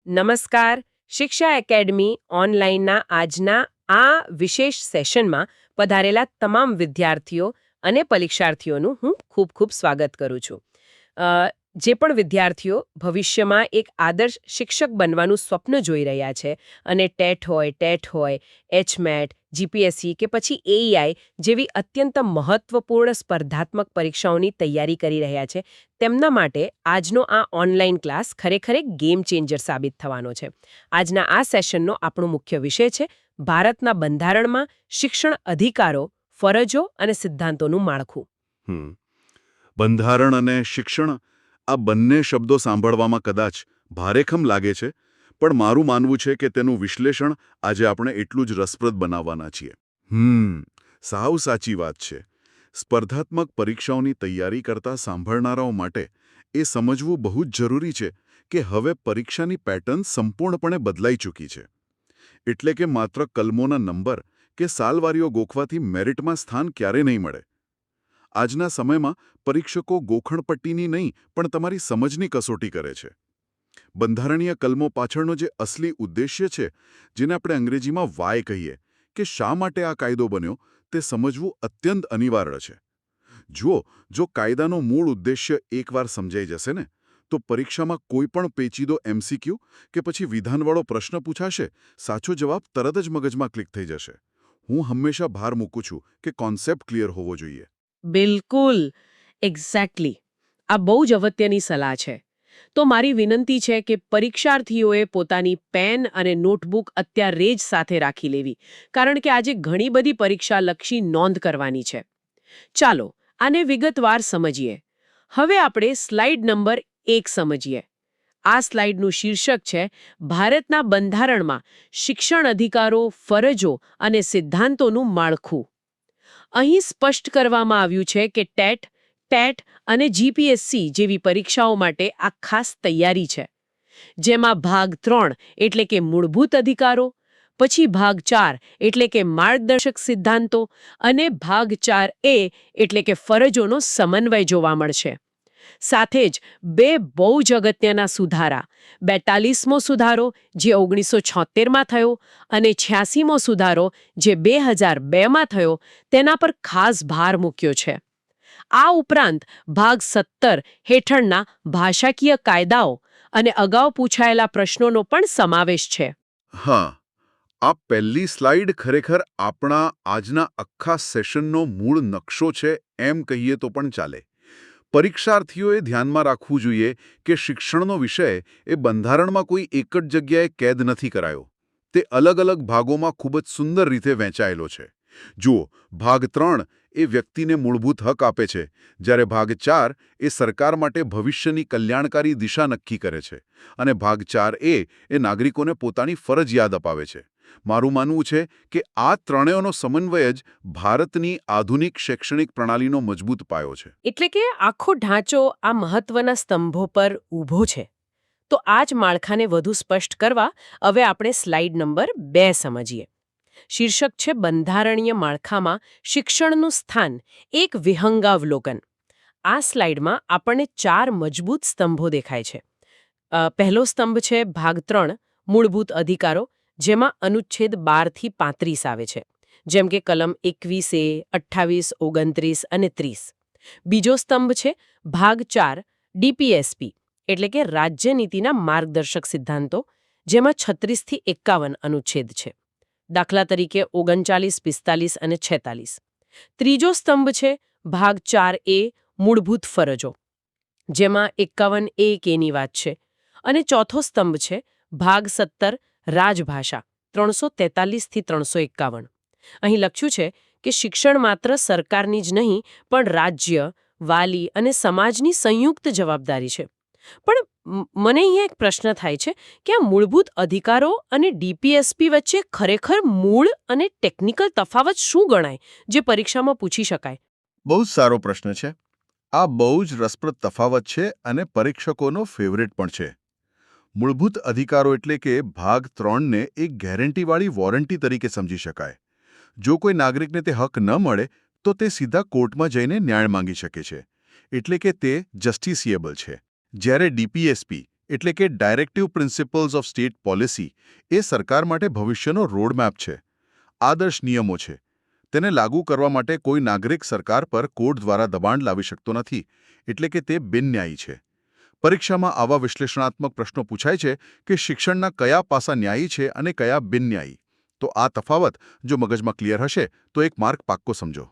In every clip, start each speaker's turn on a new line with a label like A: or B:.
A: નમસ્કાર. શિક્ષા એકેડમી ઓનલાઈનના આજના આ વિશેષ સેશનમાં પધારેલા તમામ વિદ્યાર્થીઓ અને પરીક્ષાર્થીઓનું હું ખૂબ ખૂબ સ્વાગત કરું છું. જે પણ વિદ્યાર્થીઓ ભવિષ્યમાં એક આદર્શ શિક્ષક બનવાનું સ્વપ્ન જોઈ રહ્યા છે અને ટેટ હોય, એચમેટ, જીપીએસસી કે પછી એઈઆઈ જેવી અત્યંત મહત્વપૂર્ણ સ્પર્ધાત્મક પરીક્ષાઓની તૈયારી કરી રહ્યા છે, તેમના માટે આજનો આ ઓનલાઈન ક્લાસ ખરેખર એક ગેમ ચેન્જર સાબિત થવાનો છે. આજના આ સેશનનો આપણો મુખ્ય વિષય છે ભારતના બંધારણમાં શિક્ષણ અધિકારો, ફરજો અને સિદ્ધાંતોનું માળખું.
B: બંધારણ અને શિક્ષણ આ બંને શબ્દો સાંભળવામાં કદાચ ભારેખમ લાગે છે, પણ મારું માનવું છે કે તેનું વિશ્લેષણ આજે આપણે એટલું જ રસપ્રદ બનાવવાના છીએ. સાવ સાચી વાત છે. સ્પર્ધાત્મક પરીક્ષાઓની તૈયારી કરતા સાંભળનારાઓ માટે એ સમજવું બહુ જ જરૂરી છે કે હવે પરીક્ષાની પેટર્ન સંપૂર્ણપણે બદલાઈ ચૂકી છે. એટલે કે માત્ર કલમોના નંબર કે સાલવારીઓ ગોખવાથી મેરિટમાં સ્થાન ક્યારે નહીં મળે. આજના સમયમાં પરીક્ષકો ગોખણપટ્ટીની નહીં પણ તમારી સમજની કસોટી કરે છે. બંધારણીય કલમો પાછળનો જે અસલી ઉદ્દેશ્ય છે, જેને આપણે અંગ્રેજીમાં વાય કહીએ, કે શા માટે આ કાયદો બન્યો, તે સમજવું અત્યંત અનિવાર્ય છે. જો કાયદાનો મૂળ ઉદ્દેશ્ય એકવાર સમજાઈ જશે ને, તો પરીક્ષામાં કોઈ પણ પેચીદો એમસીક્યુ કે પછી વિધાનવાળો પ્રશ્ન પૂછાશે, સાચો જવાબ તરત જ મગજમાં ક્લિક થઈ જશે. હું હંમેશા ભાર મૂકું છું કે કોન્સેપ્ટ ક્લિયર હોવો જોઈએ.
A: બિલકુલ, એક્ઝેક્ટલી. આ બહુ જ અગત્યની સલાહ છે. તો મારી વિનંતી છે કે પરીક્ષાર્થીઓએ પોતાની પેન અને નોટબુક અત્યારે જ સાથે રાખી લેવી, કારણ કે આજે ઘણી બધી પરીક્ષાલક્ષી નોંધ કરવાની છે. ચાલો આને વિગતવાર સમજીએ. હવે આપણે સ્લાઇડ નંબર 1 સમજીએ. આ સ્લાઇડનું શીર્ષક છે ભારતના બંધારણમાં શિક્ષણ અધિકારો, ફરજો અને સિદ્ધાંતોનું માળખું. અહીં સ્પષ્ટ કરવામાં આવ્યું છે કે ટેટ અને જીપીએસસી જેવી પરીક્ષાઓ માટે આ ખાસ તૈયારી છે, જેમાં ભાગ 3 એટલે કે મૂળભૂત અધિકારો, પછી ભાગ 4 એટલે કે માર્ગદર્શક સિદ્ધાંતો અને ભાગ 4A એટલે કે ફરજોનો સમન્વય જોવા મળશે. સાથે જ બે બહુ જ અગત્યના સુધારા, 42મો સુધારો જે 1976માં થયો અને 86મો સુધારો જે 2002માં થયો, તેના પર ખાસ ભાર મૂક્યો છે. આ ઉપરાંત ભાગ 17 હેઠળના ભાષાકીય કાયદાઓ અને અગાઉ પૂછાયેલા પ્રશ્નોનો પણ સમાવેશ છે.
B: હા, આ પહેલી સ્લાઇડ ખરેખર આપણા આજના આખા સેશનનો મૂળ નકશો છે એમ કહીએ તો પણ ચાલે. પરીક્ષાર્થીઓએ ધ્યાનમાં રાખવું જોઈએ કે શિક્ષણનો વિષય એ બંધારણમાં કોઈ એક જ જગ્યાએ કેદ નથી કરાયો. તે અલગ અલગ ભાગોમાં ખૂબ જ સુંદર રીતે વહેંચાયેલો છે. જુઓ, ભાગ 3 એ વ્યક્તિને મૂળભૂત હક આપે છે, જ્યારે ભાગ 4 એ સરકાર માટે ભવિષ્યની કલ્યાણકારી દિશા નક્કી કરે છે, અને ભાગ 4A એ નાગરિકોને પોતાની ફરજ યાદ અપાવે છે. મારું માનવું છે કે આ ત્રણેયનો સમન્વય જ ભારતની આધુનિક શૈક્ષણિક પ્રણાલીનો મજબૂત પાયો છે.
A: એટલે કે આખો ઢાંચો આ મહત્વના સ્તંભો પર ઊભો છે. તો આ જ માળખાને વધુ સ્પષ્ટ કરવા હવે આપણે સ્લાઇડ નંબર 2 સમજીએ. શીર્ષક છે બંધારણીય માળખામાં શિક્ષણનું સ્થાન, એક વિહંગાવલોકન. આ સ્લાઇડમાં આપણને 4 મજબૂત સ્તંભો દેખાય છે. પહેલો સ્તંભ છે ભાગ 3 મૂળભૂત અધિકારો, જેમાં અનુચ્છેદ 12 થી 35 આવે છે, જેમ કે કલમ 21A, 28, 29 અને 30. બીજો સ્તંભ છે ભાગ 4 ડીપીએસપી એટલે કે રાજ્યનીતિના માર્ગદર્શક સિદ્ધાંતો, જેમાં 36 થી 51 અનુચ્છેદ છે. દાખલા તરીકે 39, 45 અને 46. ત્રીજો સ્તંભ છે ભાગ 4A મૂળભૂત ફરજો, જેમાં 51A કેની વાત છે. અને ચોથો સ્તંભ છે ભાગ 17 રાજભાષા, 343 થી 351. અહીં લખ્યું છે કે શિક્ષણ માત્ર સરકારની જ નહીં પણ રાજ્ય, વાલી અને સમાજની સંયુક્ત જવાબદારી છે. પણ મને અહીંયા એક પ્રશ્ન થાય છે કે આ મૂળભૂત અધિકારો અને ડીપીએસપી વચ્ચે ખરેખર મૂળ અને ટેકનિકલ તફાવત શું ગણાય, જે પરીક્ષામાં પૂછી શકાય?
B: બહુ જ સારો પ્રશ્ન છે. આ બહુ જ રસપ્રદ તફાવત છે અને પરીક્ષકોનો ફેવરેટ પણ છે. મૂળભૂત અધિકારો એટલે કે ભાગ 3ને એક ગેરંટીવાળી વોરંટી તરીકે સમજી શકાય. જો કોઈ નાગરિકને તે હક ન મળે તો તે સીધા કોર્ટમાં જઈને ન્યાય માંગી શકે છે, એટલે કે તે જસ્ટિસિએબલ છે. જ્યારે ડીપીએસપી એટલે કે directive principles of state policy એ સરકાર માટે ભવિષ્યનો રોડમેપ છે, આદર્શ નિયમો છે. તેને લાગુ કરવા માટે કોઈ નાગરિક સરકાર પર કોર્ટ દ્વારા દબાણ લાવી શકતો નથી, એટલે કે તે બિનન્યાયી છે. પરીક્ષામાં આવા વિશ્લેષણાત્મક પ્રશ્નો પૂછાય છે કે શિક્ષણના કયા પાસા ન્યાયી છે અને કયા બિનન્યાયી. તો આ તફાવત જો મગજમાં ક્લિયર હશે તો એક માર્ક પાક્કો સમજો.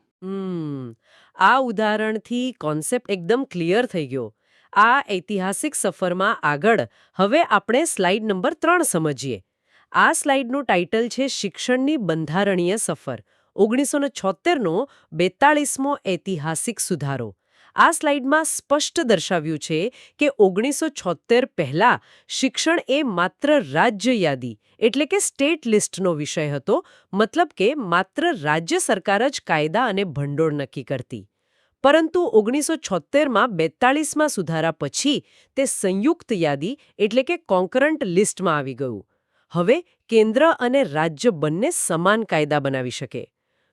A: આ ઉદાહરણથી કોન્સેપ્ટ એકદમ ક્લિયર થઈ ગયો. આ ઐતિહાસિક સફરમાં આગળ હવે આપણે સ્લાઇડ નંબર 3 સમજીએ. આ સ્લાઇડનું ટાઇટલ છે શિક્ષણની બંધારણીય સફર 1976નો 42મો ઐતિહાસિક સુધારો. આ સ્લાઇડમાં સ્પષ્ટ દર્શાવ્યું છે કે 1976 પહેલા શિક્ષણ એ માત્ર રાજ્ય યાદી એટલે કે સ્ટેટ લિસ્ટનો વિષય હતો, મતલબ કે માત્ર રાજ્ય સરકાર જ કાયદા અને ભંડોળ નક્કી કરતી. પરંતુ 1976માં 42મા સુધારા પછી તે સંયુક્ત યાદી એટલે કે કોન્કરન્ટ લિસ્ટમાં આવી ગયું. હવે કેન્દ્ર અને રાજ્ય બંને સમાન કાયદા બનાવી શકે.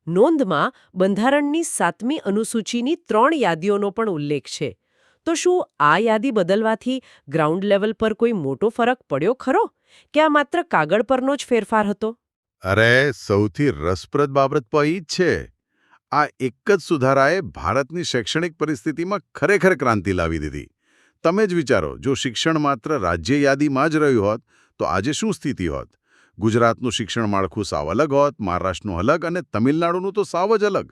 A: નોંધમાં બંધારણની 7મી અનુસૂચિની 3 યાદીઓનો પણ ઉલ્લેખ છે. તો શું આ યાદી બદલવાથી ગ્રાઉન્ડ લેવલ પર કોઈ મોટો ફરક પડ્યો ખરો? કે આ માત્ર કાગળ પરનો જ ફેરફાર હતો?
B: અરે, સૌથી રસપ્રદ બાબત તો એ જ છે. આ એક જ સુધારાએ ભારતની શૈક્ષણિક પરિસ્થિતિમાં ખરેખર ક્રાંતિ લાવી દીધી. તમે જ વિચારો, જો શિક્ષણ માત્ર રાજ્ય યાદીમાં જ રહ્યું હોત તો આજે શું સ્થિતિ હોત? ગુજરાતનું શિક્ષણ માળખું સાવ અલગ હોત, મહારાષ્ટ્રનું અલગ અને તમિલનાડુનું તો સાવ જ અલગ.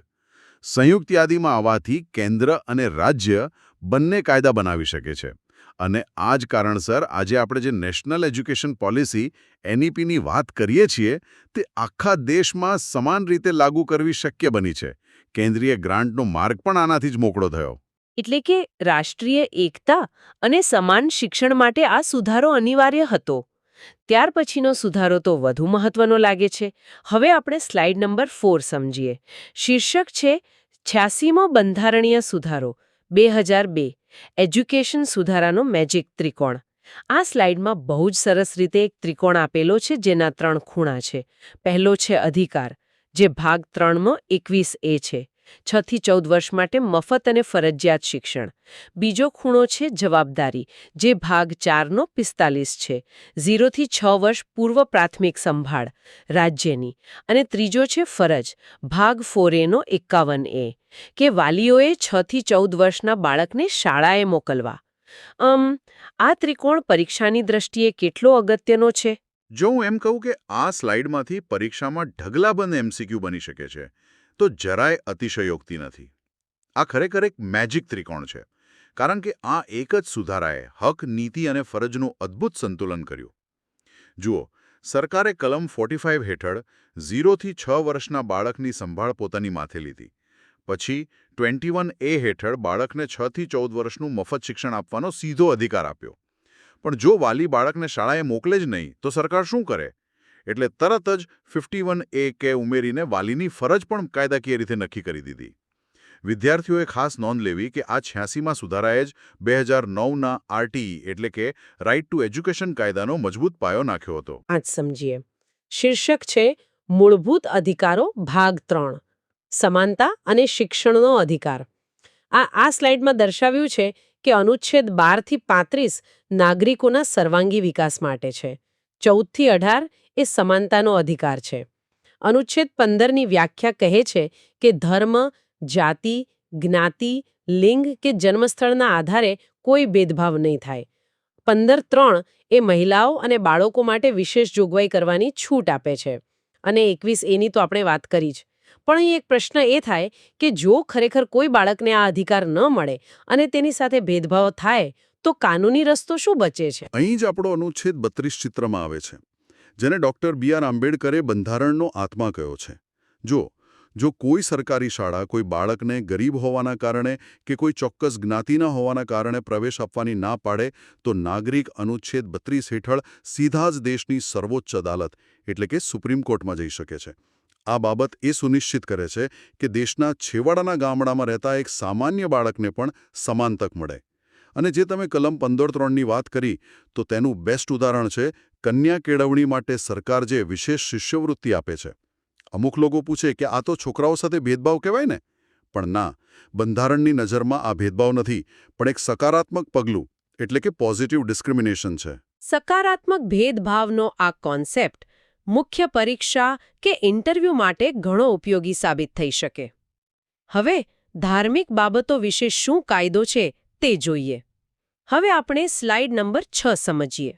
B: સંયુક્ત યાદીમાં આવવાથી કેન્દ્ર અને રાજ્ય બંને કાયદા બનાવી શકે છે. અને આ જ કારણસર આજે આપણે જે નેશનલ એજ્યુકેશન પોલિસી NEPની વાત કરીએ છીએ તે આખા દેશમાં સમાન રીતે લાગુ કરવી શક્ય બની છે. કેન્દ્રીય ગ્રાન્ટનો માર્ગ પણ આનાથી જ મોકળો થયો.
A: એટલે કે રાષ્ટ્રીય એકતા અને સમાન શિક્ષણ માટે આ સુધારો અનિવાર્ય હતો. ત્યાર પછીનો સુધારો તો વધુ મહત્વનો લાગે છે. હવે આપણે સ્લાઇડ નંબર 4 સમજીએ. શીર્ષક છે 86મો બંધારણીય સુધારો 2002 એજ્યુકેશન સુધારાનો મેજિક ત્રિકોણ. આ સ્લાઇડમાં બહુ જ સરસ રીતે એક ત્રિકોણ આપેલો છે જેના 3 ખૂણા છે. પહેલો છે અધિકાર, જે ભાગ 3માં 21A છે. 6 થી 14 વર્ષ માટે મફત અને ફરજિયાત શિક્ષણ. બીજો ખૂણો છે જવાબદારી, જે ભાગ 4નો 45 છે. 0 થી 6 વર્ષ પૂર્વ પ્રાથમિક સંભાળ રાજ્યની. અને ત્રીજો છે ફરજ, ભાગ 4Aનો 51A, કે વાલીઓએ 6 થી 14 વર્ષના બાળકને શાળાએ મોકલવા. આ ત્રિકોણ પરીક્ષાની દ્રષ્ટિએ કેટલો અગત્યનો છે?
B: જો હું એમ કહું કે આ સ્લાઇડમાંથી પરીક્ષામાં ઢગલાબંધ MCQ બની શકે છે તો જરાય અતિશયોક્તિ નથી. આ ખરેખર એક મેજિક ત્રિકોણ છે, કારણ કે આ એક જ સુધારાએ હક, નીતિ અને ફરજનું અદ્ભુત સંતુલન કર્યું. જુઓ, સરકારે કલમ 45 હેઠળ 0 થી 6 વર્ષના બાળકની સંભાળ પોતાની માથે લીધી. પછી 21A હેઠળ બાળકને 6 થી 14 વર્ષનું મફત શિક્ષણ આપવાનો સીધો અધિકાર આપ્યો. પણ જો વાલી બાળકને શાળાએ મોકલે જ નહીં તો સરકાર શું કરે? એટલે તરત જ 51A કે ઉમેરીને વાલીની ફરજ પણ કાયદાકીય રીતે નક્કી કરી દીધી. વિદ્યાર્થીઓએ ખાસ નોંધ લેવી કે આ 86મા સુધારાએ જ 2009ના RTE એટલે કે રાઇટ ટુ એજ્યુકેશન કાયદાનો મજબૂત પાયો નાખ્યો હતો.
A: આજ સમજીએ. શીર્ષક છે મૂળભૂત અધિકારો ભાગ 3 સમાનતા અને શિક્ષણનો અધિકાર. આ સ્લાઇડમાં દર્શાવ્યું છે કે અનુચ્છેદ 12 થી 35 નાગરિકોના સર્વાંગી વિકાસ માટે છે. 14 થી 18 એ સમાનતાનો અધિકાર છે. અનુચ્છેદ 15ની વ્યાખ્યા કહે છે કે ધર્મ, જાતિ, જ્ઞાતિ, લિંગ કે જન્મસ્થળના આધારે કોઈ ભેદભાવ નહીં થાય. 15.3 એ મહિલાઓ અને બાળકો માટે વિશેષ જોગવાઈ કરવાની છૂટ આપે છે. અને 21Aની તો આપણે વાત કરી જ. પણ અહીં એક પ્રશ્ન એ થાય કે જો ખરેખર કોઈ બાળકને આ અધિકાર ન મળે અને તેની સાથે ભેદભાવ થાય તો કાનૂની રસ્તો શું બચે છે?
B: અહીં જ આપણો અનુચ્છેદ 32 ચિત્રમાં આવે છે, જેને ડૉક્ટર B.R. આંબેડકરે બંધારણનો આત્મા કહ્યો છે. જો કોઈ સરકારી શાળા કોઈ બાળકને ગરીબ હોવાના કારણે કે કોઈ ચોક્કસ જ્ઞાતિના હોવાના કારણે પ્રવેશ આપવાની ના પાડે તો નાગરિક અનુચ્છેદ 32 હેઠળ સીધા જ દેશની સર્વોચ્ચ અદાલત એટલે કે સુપ્રીમ કોર્ટમાં જઈ શકે છે. આ બાબત એ સુનિશ્ચિત કરે છે કે દેશના છેવાડાના ગામડામાં રહેતા એક સામાન્ય બાળકને પણ સમાન તક મળે. અને જે તમે કલમ 15.3ની વાત કરી તો તેનું બેસ્ટ ઉદાહરણ છે કન્યા કેળવણી માટે સરકાર જે વિશેષ શિષ્યવૃત્તિ આપે છે. અમુક લોકો પૂછે કે આ તો છોકરાઓ સાથે ભેદભાવ કહેવાય ને? પણ ના, બંધારણની નજરમાં આ ભેદભાવ નથી, પણ એક સકારાત્મક પગલું એટલે કે પોઝિટિવ ડિસ્ક્રિમિનેશન છે.
A: સકારાત્મક ભેદભાવનો આ કોન્સેપ્ટ મુખ્ય પરીક્ષા કે ઇન્ટરવ્યૂ માટે ઘણો ઉપયોગી સાબિત થઈ શકે. હવે ધાર્મિક બાબતો વિશે શું કાયદો છે તે જોઈએ. હવે આપણે સ્લાઇડ નંબર 6 સમજીએ.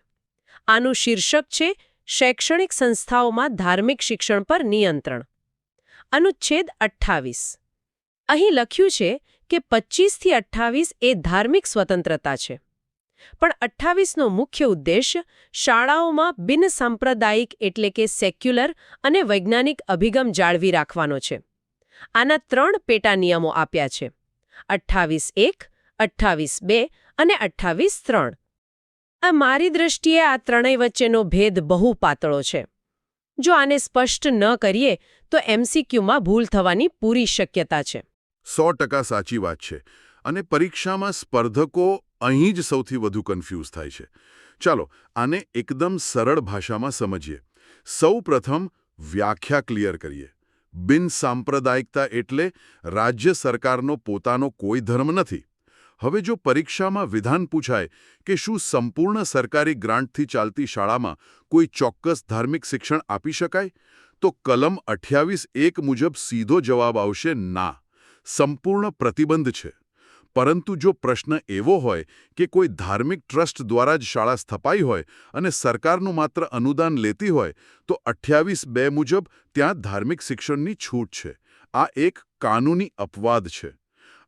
A: આનું શીર્ષક છે શૈક્ષણિક સંસ્થાઓમાં ધાર્મિક શિક્ષણ પર નિયંત્રણ. અનુચ્છેદ 28. અહીં લખ્યું છે કે 25 થી 28 એ ધાર્મિક સ્વતંત્રતા છે. પણ 28નો મુખ્ય ઉદ્દેશ્ય શાળાઓમાં બિનસાંપ્રદાયિક એટલે કે સેક્યુલર અને વૈજ્ઞાનિક અભિગમ જાળવી રાખવાનો છે. આના 3 પેટા નિયમો આપ્યા છે: 28.1, 28.2 અને 28.3. મારી દ્રષ્ટિએ આ ત્રણેય વચ્ચેનો ભેદ બહુ પાતળો છે. જો આને સ્પષ્ટ ન કરીએ તો MCQમાં ભૂલ થવાની પૂરી શક્યતા છે.
B: 100% સાચી વાત છે. અને પરીક્ષામાં સ્પર્ધકો અહીં જ સૌથી વધુ કન્ફ્યુઝ થાય છે. ચાલો આને એકદમ સરળ ભાષામાં સમજીએ. સૌ પ્રથમ વ્યાખ્યા ક્લિયર કરીએ. બિનસાંપ્રદાયિકતા એટલે રાજ્ય સરકારનો પોતાનો કોઈ ધર્મ નથી. હવે જો પરીક્ષામાં વિધાન પૂછાય કે શું સંપૂર્ણ સરકારી ગ્રાન્ટથી ચાલતી શાળામાં કોઈ ચોક્કસ ધાર્મિક શિક્ષણ આપી શકાય, તો કલમ 28.1 મુજબ સીધો જવાબ આવશે ના, સંપૂર્ણ પ્રતિબંધ છે. પરંતુ જો પ્રશ્ન એવો હોય કે કોઈ ધાર્મિક ટ્રસ્ટ દ્વારા જ શાળા સ્થપાઈ હોય અને સરકારનું માત્ર અનુદાન લેતી હોય, તો 28.2 મુજબ ત્યાં ધાર્મિક શિક્ષણની છૂટ છે. આ એક કાનૂની અપવાદ છે.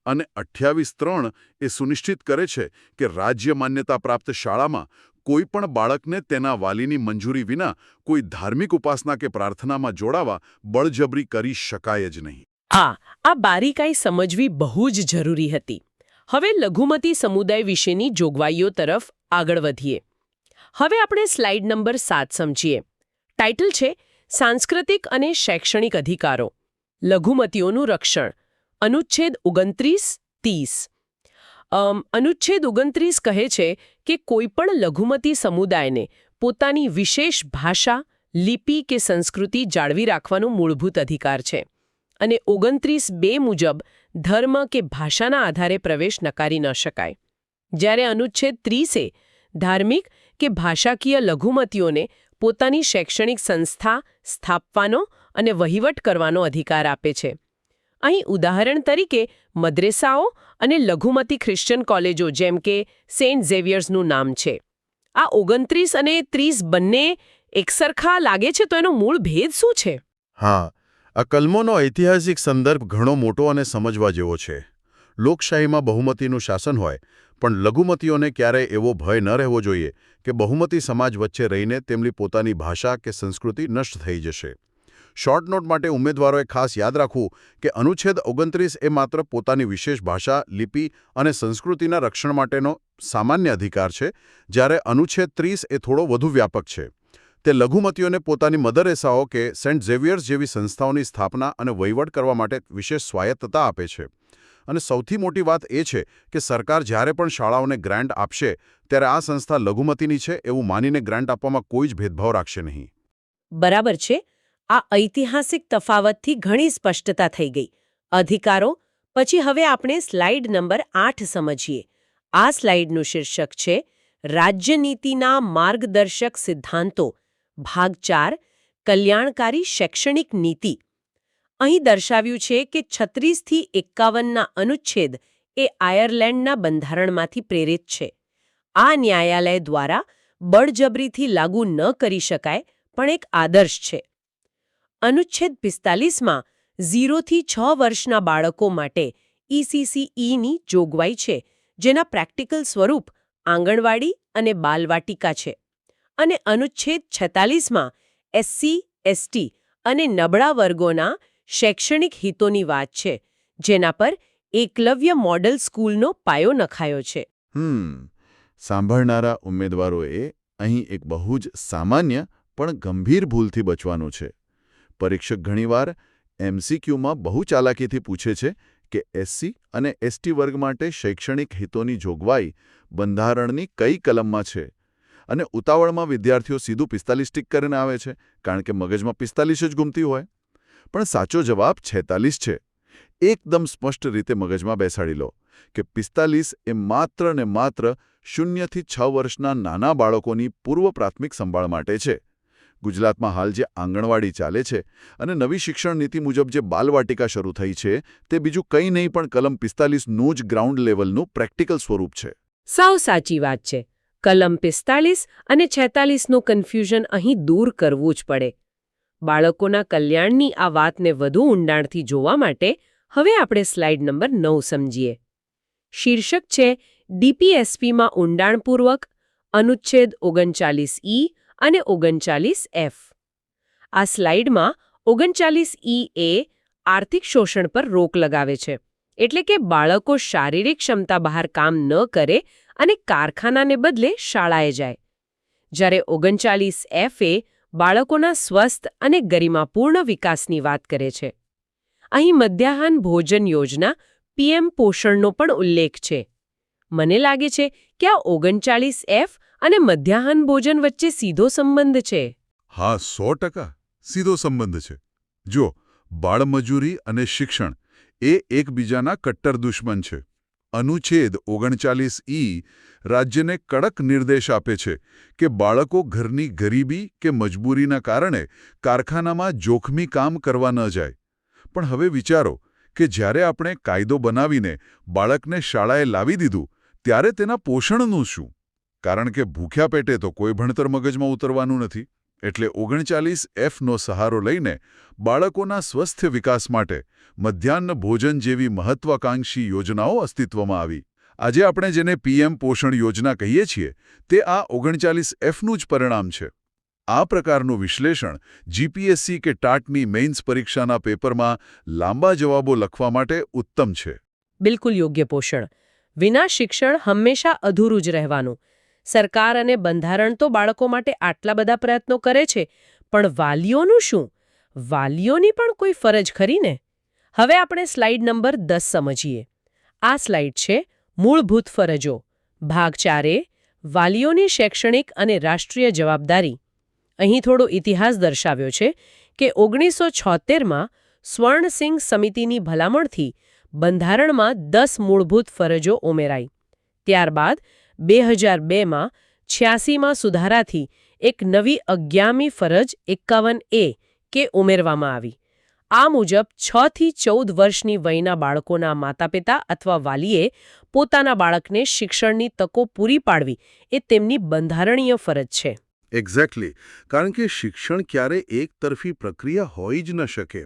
B: અને 28.3 એ સુનિશ્ચિત કરે છે કે રાજ્ય માન્યતા પ્રાપ્ત શાળામાં કોઈ પણ બાળકને તેના વાલીની મંજૂરી વિના કોઈ ધાર્મિક ઉપાસના કે પ્રાર્થનામાં જોડાવા બળજબરી કરી શકાય જ નહીં.
A: આ બારીકાઈ સમજવી બહુ જ જરૂરી હતી. હવે લઘુમતી સમુદાય વિશેની જોગવાઈઓ તરફ આગળ વધીએ. હવે આપણે સ્લાઇડ નંબર 7 સમજીએ. ટાઇટલ છે સાંસ્કૃતિક અને શૈક્ષણિક અધિકારો, લઘુમતીઓનું રક્ષણ. અનુચ્છેદ 29-30. અનુચ્છેદ 29 કહે છે કે કોઈપણ લઘુમતી સમુદાયને પોતાની વિશેષ ભાષા, લિપિ કે સંસ્કૃતિ જાળવી રાખવાનો મૂળભૂત અધિકાર છે. અને 29.2 મુજબ ધર્મ કે ભાષાના આધારે પ્રવેશ નકારી ન શકાય. જ્યારે અનુચ્છેદ 30 ધાર્મિક કે ભાષાકીય લઘુમતીઓને પોતાની શૈક્ષણિક સંસ્થા સ્થાપવાનો અને વહીવટ કરવાનો અધિકાર આપે છે. અહીં ઉદાહરણ તરીકે મદ્રેસાઓ અને લઘુમતી ખ્રિશ્ચન કોલેજો જેમ કે સેન્ટ ઝેવિયર્સનું નામ છે. આ 29 અને 30 બંને એકસરખા લાગે છે, તો એનો મૂળ ભેદ શું છે?
C: હા, આ કલમોનો ઐતિહાસિક સંદર્ભ ઘણો મોટો અને સમજવા જેવો છે. લોકશાહીમાં બહુમતીનું શાસન હોય, પણ લઘુમતીઓને ક્યારેય એવો ભય ન રહેવો જોઈએ કે બહુમતી સમાજ વચ્ચે રહીને તેમની પોતાની ભાષા કે સંસ્કૃતિ નષ્ટ થઈ જશે. શોર્ટ નોટ માટે ઉમેદવારોએ ખાસ યાદ રાખવું કે અનુચ્છેદ 29 એ માત્ર પોતાની વિશેષ ભાષા, લિપિ અને સંસ્કૃતિના રક્ષણ માટેનો સામાન્ય અધિકાર છે, જ્યારે અનુચ્છેદ 30 એ થોડો વધુ વ્યાપક છે. તે લઘુમતીઓને પોતાની મદરેસાઓ કે સેન્ટ ઝેવિયર્સ જેવી સંસ્થાઓની સ્થાપના અને વહીવટ કરવા માટે વિશેષ સ્વાયત્તતા આપે છે. અને સૌથી મોટી વાત એ છે કે સરકાર જ્યારે પણ શાળાઓને ગ્રાન્ટ આપશે ત્યારે આ સંસ્થા લઘુમતીની છે એવું માનીને ગ્રાન્ટ આપવામાં કોઈ જ ભેદભાવ રાખશે નહીં.
A: બરાબર છે. આ ઐતિહાસિક તફાવતથી ઘણી સ્પષ્ટતા થઈ ગઈ. અધિકારો પછી હવે આપણે સ્લાઇડ નંબર 8 સમજીએ. આ સ્લાઇડનું શીર્ષક છે રાજ્યનીતિના માર્ગદર્શક સિદ્ધાંતો, ભાગ 4, કલ્યાણકારી શૈક્ષણિક નીતિ. અહીં દર્શાવ્યું છે કે 36 થી 51ના અનુચ્છેદ એ આયર્લેન્ડના બંધારણમાંથી પ્રેરિત છે. આ ન્યાયાલય દ્વારા બળજબરીથી લાગુ ન કરી શકાય પણ એક આદર્શ છે. અનુચ્છેદ 45માં 0 થી 6 વર્ષના બાળકો માટે ECCEની જોગવાઈ છે, જેના પ્રેક્ટિકલ સ્વરૂપ આંગણવાડી અને બાલવાટિકા છે. અને અનુચ્છેદ 46માં SC, ST અને નબળા વર્ગોના શૈક્ષણિક હિતોની વાત છે, જેના પર એકલવ્ય મોડલ સ્કૂલનો પાયો નખાયો છે.
C: સાંભળનારા ઉમેદવારોએ અહીં એક બહુ જ સામાન્ય પણ ગંભીર ભૂલથી બચવાનું છે. પરીક્ષક ઘણીવાર MCQમાં બહુ ચાલાકીથી પૂછે છે કે SC અને ST વર્ગ માટે શૈક્ષણિક હિતોની જોગવાઈ બંધારણની કઈ કલમમાં છે, અને ઉતાવળમાં વિદ્યાર્થીઓ સીધું 45 ટીક કરીને આવે છે, કારણ કે મગજમાં 45 જ ગુમતી હોય. પણ સાચો જવાબ 46 છે. એકદમ સ્પષ્ટ રીતે મગજમાં બેસાડી લો.
B: કે 45 એ માત્ર ને માત્ર 0 થી 6 વર્ષના નાના બાળકોની પૂર્વ પ્રાથમિક સંભાળ માટે છે. ગુજરાતમાં હાલ જે આંગણવાડી ચાલે છે અને નવી શિક્ષણ નીતિ મુજબ જે બાલવાટિકા શરૂ થઈ છે તે બીજું કંઈ નહીં પણ કલમ 45નું જ ગ્રાઉન્ડ લેવલનું પ્રેક્ટિકલ સ્વરૂપ છે.
A: સાવ સાચી વાત છે. કલમ 45 અને 46નું કન્ફ્યુઝન અહીં દૂર કરવું જ પડે. બાળકોના કલ્યાણની આ વાતને વધુ ઊંડાણથી જોવા માટે હવે આપણે સ્લાઇડ નંબર 9 સમજીએ. શીર્ષક છે ડીપીએસપીમાં ઊંડાણપૂર્વક, અનુચ્છેદ 39E અને 39F. આ સ્લાઇડમાં 39E એ આર્થિક શોષણ પર રોક લગાવે છે, એટલે કે બાળકો શારીરિક ક્ષમતા બહાર કામ ન કરે અને કારખાનાને બદલે શાળાએ જાય. જ્યારે 39F એ બાળકોના સ્વસ્થ અને ગરિમાપૂર્ણ વિકાસની વાત કરે છે. અહીં મધ્યાહન ભોજન યોજના પીએમ પોષણનો પણ ઉલ્લેખ છે. મને લાગે છે કે આ 39F અને મધ્યાહન ભોજન વચ્ચે સીધો સંબંધ છે.
B: હા, 100% સીધો સંબંધ છે. જો બાળમજૂરી અને શિક્ષણ એ એકબીજાના કટ્ટર દુશ્મન છે. અનુચ્છેદ 39E રાજ્યને કડક નિર્દેશ આપે છે કે બાળકો ઘરની ગરીબી કે મજબૂરીના કારણે કારખાનામાં જોખમી કામ કરવા ન જાય. પણ હવે વિચારો કે જ્યારે આપણે કાયદો બનાવીને બાળકને શાળાએ લાવી દીધું ત્યારે તેના પોષણનું શું? કારણ કે ભૂખ્યા પેટે તો કોઈ ભણતર મગજમાં ઉતરવાનું નથી. એટલે 39Fનો સહારો લઈને બાળકોના સ્વસ્થ વિકાસ માટે મધ્યાહન ભોજન જેવી મહત્વાકાંક્ષી યોજનાઓ અસ્તિત્વમાં આવી. આજે આપણે જેને પીએમ પોષણ યોજના કહીએ છીએ તે આ 39Fનું જ પરિણામ છે. આ પ્રકારનું વિશ્લેષણ જીપીએસસી કે ટાટની મેઇન્સ પરીક્ષાના પેપરમાં લાંબા જવાબો લખવા માટે ઉત્તમ છે.
A: બિલકુલ યોગ્ય. પોષણ વિના શિક્ષણ હંમેશા અધૂરું જ રહેવાનું. સરકાર અને બંધારણ તો બાળકો માટે આટલા બધા પ્રયત્નો કરે છે, પણ વાલીઓનું શું? વાલીઓની પણ કોઈ ફરજ ખરી ને? હવે આપણે સ્લાઇડ નંબર 10 સમજીએ. આ સ્લાઇડ છે મૂળભૂત ફરજો, ભાગ 4, વાલીઓની શૈક્ષણિક અને રાષ્ટ્રીય જવાબદારી. અહીં થોડો ઇતિહાસ દર્શાવ્યો છે કે 1976માં સ્વર્ણસિંહ સમિતિની ભલામણથી બંધારણમાં 10 મૂળભૂત ફરજો ઉમેરાઈ. ત્યારબાદ 2002માં 86માં સુધારાથી એક નવી 11મી ફરજ 51A કે ઉમેરવામાં આવી. આ મુજબ 6 થી 14 વર્ષની વયના બાળકોના માતાપિતા અથવા વાલીએ પોતાના બાળકને શિક્ષણની તકો પૂરી પાડવી એ તેમની બંધારણીય ફરજ છે.
C: એક્ઝેક્ટલી. કારણ કે શિક્ષણ ક્યારે એકતરફી પ્રક્રિયા હોઈ જ ન શકે.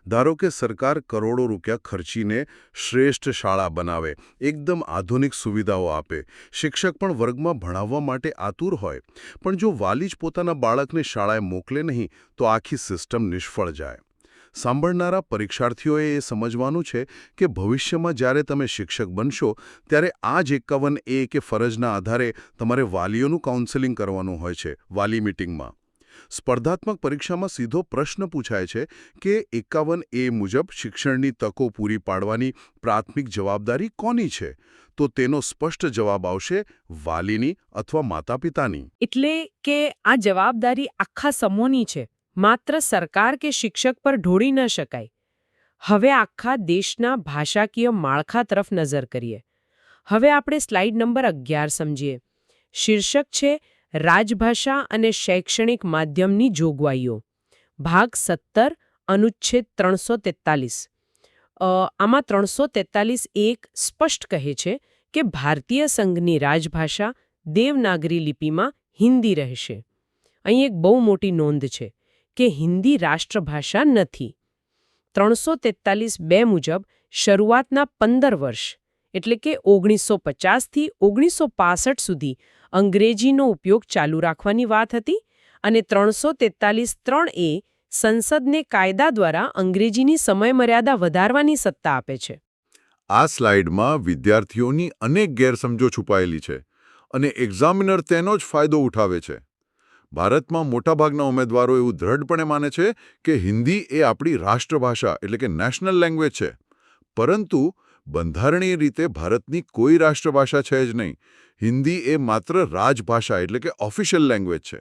C: ધારો કે સરકાર કરોડો રૂપિયા ખર્ચીને શ્રેષ્ઠ શાળા બનાવે, એકદમ આધુનિક સુવિધાઓ આપે, શિક્ષક પણ વર્ગમાં ભણાવવા માટે આતુર હોય, પણ જો વાલી જ પોતાના બાળકને શાળાએ મોકલે નહીં તો આખી સિસ્ટમ નિષ્ફળ જાય. સાંભળનારા પરીક્ષાર્થીઓએ એ સમજવાનું છે કે ભવિષ્યમાં જ્યારે તમે શિક્ષક બનશો ત્યારે આ જ 51A કે ફરજના આધારે તમારે વાલીઓનું કાઉન્સેલિંગ કરવાનું હોય છે વાલી મીટિંગમાં. સ્પર્ધાત્મક પરીક્ષામાં સીધો પ્રશ્ન પૂછાય છે કે 51A મુજબ શિક્ષણની તકો પૂરી પાડવાની પ્રાથમિક જવાબદારી કોની છે? તો તેનો સ્પષ્ટ જવાબ આવશે વાલીની અથવા માતા-પિતાની.
A: એટલે કે આ જવાબદારી આખા સમૂહની છે, માત્ર સરકાર કે શિક્ષક પર ઢોળી ન શકાય. હવે આખા દેશના ભાષાકીય માળખા તરફ નજર કરીએ. હવે આપણે સ્લાઇડ નંબર 11 સમજીએ. શીર્ષક છે રાજભાષા અને શૈક્ષણિક માધ્યમની જોગવાઈઓ. ભાગ 17, અનુચ્છેદ 343. આમાં 343(1) સ્પષ્ટ કહે છે કે ભારતીય સંઘની રાજભાષા દેવનાગરી લિપિમાં હિન્દી રહેશે. અહીં એક બહુ મોટી નોંધ છે કે હિન્દી રાષ્ટ્રભાષા નથી. 343(2) મુજબ શરૂઆતના 15 વર્ષ એટલે કે 1950 થી 1965 સુધી અંગ્રેજીનો ઉપયોગ ચાલુ રાખવાની વાત હતી અને 343(3)A સંસદને કાયદા દ્વારા અંગ્રેજીની સમયમર્યાદા વધારવાની સત્તા આપે છે.
B: આ સ્લાઇડમાં વિદ્યાર્થીઓની અનેક ગેરસમજો છુપાયેલી છે અને એક્ઝામિનર તેનો જ ફાયદો ઉઠાવે છે. ભારતમાં મોટાભાગના ઉમેદવારો એવું દ્રઢપણે માને છે કે હિન્દી એ આપણી રાષ્ટ્રભાષા એટલે કે નેશનલ લેંગ્વેજ છે. પરંતુ બંધારણીય રીતે ભારતની કોઈ રાષ્ટ્રભાષા છે જ નહીં. હિન્દી એ માત્ર રાજભાષા એટલે કે ઓફિશિયલ લેંગ્વેજ છે.